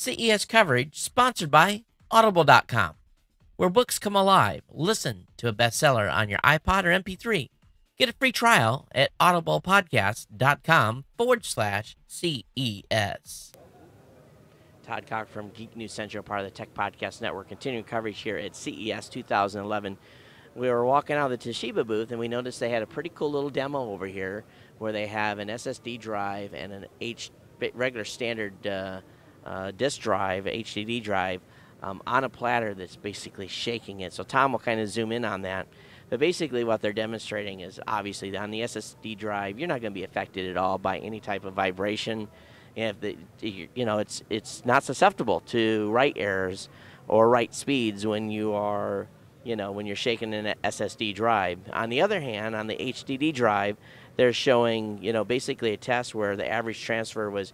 CES coverage sponsored by Audible.com, where books come alive. Listen to a bestseller on your iPod or MP3. Get a free trial at audiblepodcast.com/CES. Todd Cock from Geek News Central, part of the Tech Podcast Network, continuing coverage here at CES 2011. We were walking out of the Toshiba booth, and we noticed they had a pretty cool little demo over here where they have an SSD drive and an regular standard disk drive, HDD drive, on a platter that's basically shaking it. So Tom will kind of zoom in on that. But basically what they're demonstrating is, obviously, on the SSD drive, you're not going to be affected at all by any type of vibration. It's not susceptible to write errors or write speeds when you are, when you're shaking an SSD drive. On the other hand, on the HDD drive, they're showing, basically a test where the average transfer was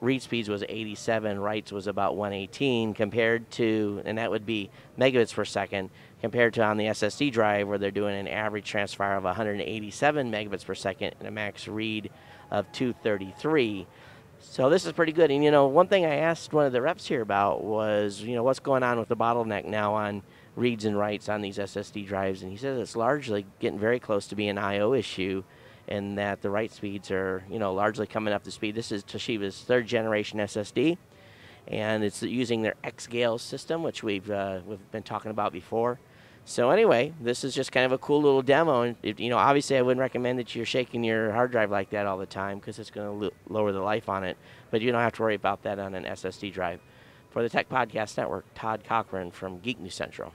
read speeds was 87, writes was about 118 compared to, and that would be megabits per second, compared to on the SSD drive where they're doing an average transfer of 187 megabits per second and a max read of 233. So this is pretty good. And, one thing I asked one of the reps here about was, what's going on with the bottleneck now on reads and writes on these SSD drives, and he says it's largely getting very close to being an I/O issue, and that the write speeds are, largely coming up to speed. This is Toshiba's 3rd generation SSD, and it's using their X-Gale system, which we've been talking about before. So anyway, this is just kind of a cool little demo, and obviously I wouldn't recommend that you're shaking your hard drive like that all the time because it's going to lower the life on it, but you don't have to worry about that on an SSD drive. For the Tech Podcast Network, Todd Cochran from Geek News Central.